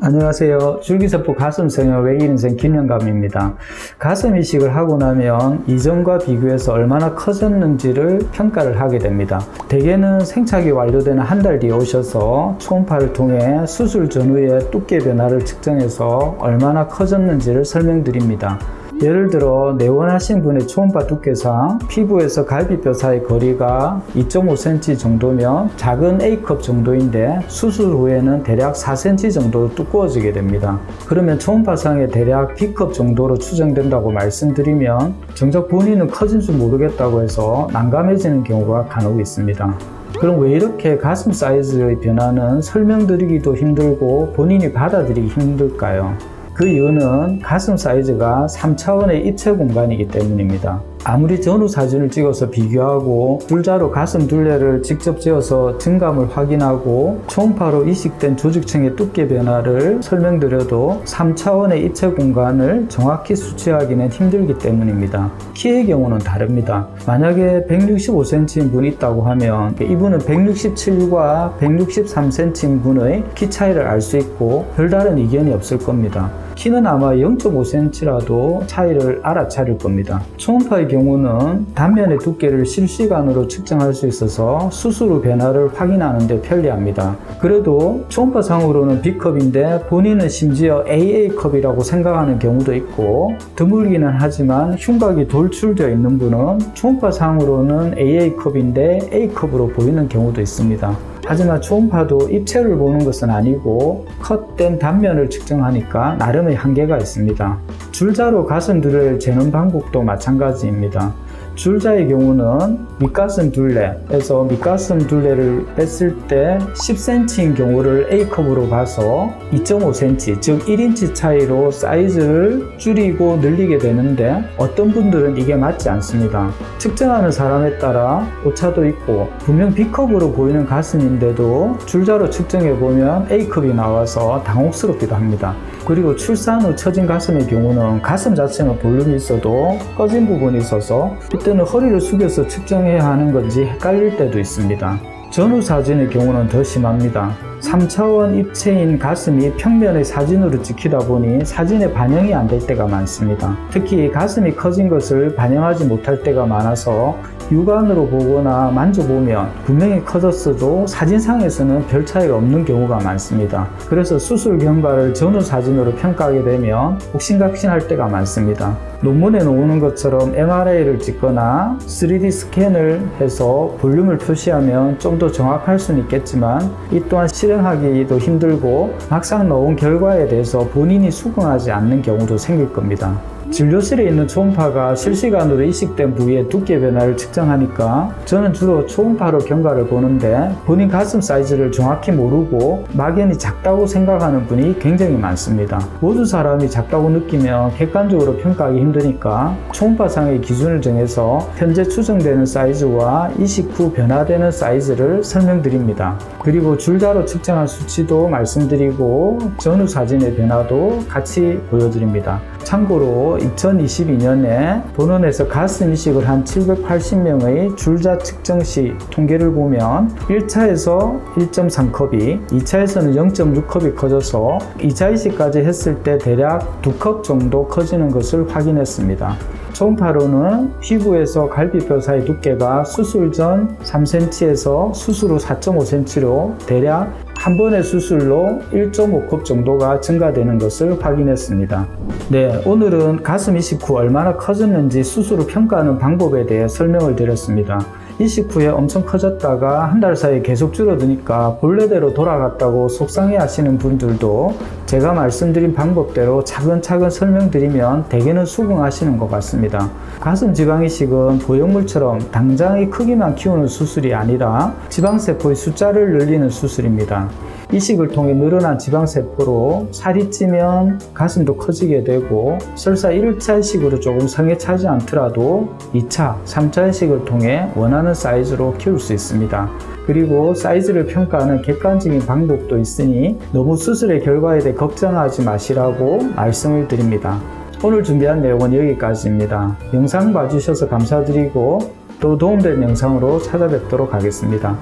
안녕하세요. 줄기세포 가슴성형 외길인생 김영감입니다. 가슴 이식을 하고 나면 이전과 비교해서 얼마나 커졌는지를 평가를 하게 됩니다. 대개는 생착이 완료되는 한 달 뒤에 오셔서 초음파를 통해 수술 전후의 두께 변화를 측정해서 얼마나 커졌는지를 설명드립니다. 예를 들어 내원하신 분의 초음파 두께상 피부에서 갈비뼈 사이 거리가 2.5cm 정도면 작은 A컵 정도인데 수술 후에는 대략 4cm 정도 두꺼워지게 됩니다. 그러면 초음파상에 대략 B컵 정도로 추정된다고 말씀드리면 정작 본인은 커진 줄 모르겠다고 해서 난감해지는 경우가 간혹 있습니다. 그럼 왜 이렇게 가슴 사이즈의 변화는 설명드리기도 힘들고 본인이 받아들이기 힘들까요? 그 이유는 가슴 사이즈가 3차원의 입체 공간이기 때문입니다. 아무리 전후 사진을 찍어서 비교하고 줄자로 가슴 둘레를 직접 재어서 증감을 확인하고 초음파로 이식된 조직층의 두께 변화를 설명드려도 3차원의 입체 공간을 정확히 수치하기는 힘들기 때문입니다. 키의 경우는 다릅니다. 만약에 165cm인 분이 있다고 하면 이분은 167과 163cm인 분의 키 차이를 알 수 있고 별다른 이견이 없을 겁니다. 키는 아마 0.5cm라도 차이를 알아차릴 겁니다. 초음파의 경우는 단면의 두께를 실시간으로 측정할 수 있어서 수술 후 변화를 확인하는 데 편리합니다. 그래도 초음파상으로는 B컵인데 본인은 심지어 AA컵이라고 생각하는 경우도 있고 드물기는 하지만 흉곽이 돌출되어 있는 분은 초음파상으로는 AA컵인데 A컵으로 보이는 경우도 있습니다. 하지만 초음파도 입체를 보는 것은 아니고 컷된 단면을 측정하니까 나름의 한계가 있습니다. 줄자로 가슴 둘레를 재는 방법도 마찬가지입니다. 줄자의 경우는 밑가슴 둘레에서 밑가슴 둘레를 뺐을 때 10cm인 경우를 A컵으로 봐서 2.5cm, 즉 1인치 차이로 사이즈를 줄이고 늘리게 되는데 어떤 분들은 이게 맞지 않습니다. 측정하는 사람에 따라 오차도 있고 분명 B컵으로 보이는 가슴인데도 줄자로 측정해보면 A컵이 나와서 당혹스럽기도 합니다. 그리고 출산 후 처진 가슴의 경우는 가슴 자체는 볼륨이 있어도 꺼진 부분이 있어서 이때는 허리를 숙여서 측정해야 하는 건지 헷갈릴 때도 있습니다. 전후 사진의 경우는 더 심합니다. 3차원 입체인 가슴이 평면의 사진으로 찍히다 보니 사진에 반영이 안 될 때가 많습니다. 특히 가슴이 커진 것을 반영하지 못할 때가 많아서 육안으로 보거나 만져보면 분명히 커졌어도 사진상에서는 별 차이가 없는 경우가 많습니다. 그래서 수술 경과를 전후 사진으로 평가하게 되면 옥신각신할 때가 많습니다. 논문에 나오는 것처럼 MRI를 찍거나 3D 스캔을 해서 볼륨을 표시하면 좀 더 정확할 수는 있겠지만 이 또한 실행하기도 힘들고 막상 나온 결과에 대해서 본인이 수긍하지 않는 경우도 생길 겁니다. 진료실에 있는 초음파가 실시간으로 이식된 부위의 두께 변화를 측정하니까 저는 주로 초음파로 경과를 보는데 본인 가슴 사이즈를 정확히 모르고 막연히 작다고 생각하는 분이 굉장히 많습니다. 모든 사람이 작다고 느끼면 객관적으로 평가하기 힘드니까 초음파상의 기준을 정해서 현재 추정되는 사이즈와 이식 후 변화되는 사이즈를 설명드립니다. 그리고 줄자로 측정한 수치도 말씀드리고 전후 사진의 변화도 같이 보여드립니다. 참고로 2022년에 본원에서 가슴 이식을 한 780명의 줄자 측정 시 통계를 보면 1차에서 1.3컵이, 2차에서는 0.6컵이 커져서 2차 이식까지 했을 때 대략 2컵 정도 커지는 것을 확인했습니다. 초음파로는 피부에서 갈비뼈 사이 두께가 수술 전 3cm에서 수술 후 4.5cm로 대략 한 번의 수술로 1.5컵 정도가 증가되는 것을 확인했습니다. 네, 오늘은 가슴 이식 후 얼마나 커졌는지 수술 후 평가하는 방법에 대해 설명을 드렸습니다. 이식 후에 엄청 커졌다가 한 달 사이에 계속 줄어드니까 본래대로 돌아갔다고 속상해 하시는 분들도 제가 말씀드린 방법대로 차근차근 설명드리면 대개는 수긍하시는 것 같습니다. 가슴 지방 이식은 보형물처럼 당장의 크기만 키우는 수술이 아니라 지방세포의 숫자를 늘리는 수술입니다. 이식을 통해 늘어난 지방세포로 살이 찌면 가슴도 커지게 되고 설사 1차 이식으로 조금 성에 차지 않더라도 2차, 3차 이식을 통해 원하는 사이즈로 키울 수 있습니다. 그리고 사이즈를 평가하는 객관적인 방법도 있으니 너무 수술의 결과에 대해 걱정하지 마시라고 말씀을 드립니다. 오늘 준비한 내용은 여기까지입니다. 영상 봐주셔서 감사드리고 또 도움되는 영상으로 찾아뵙도록 하겠습니다.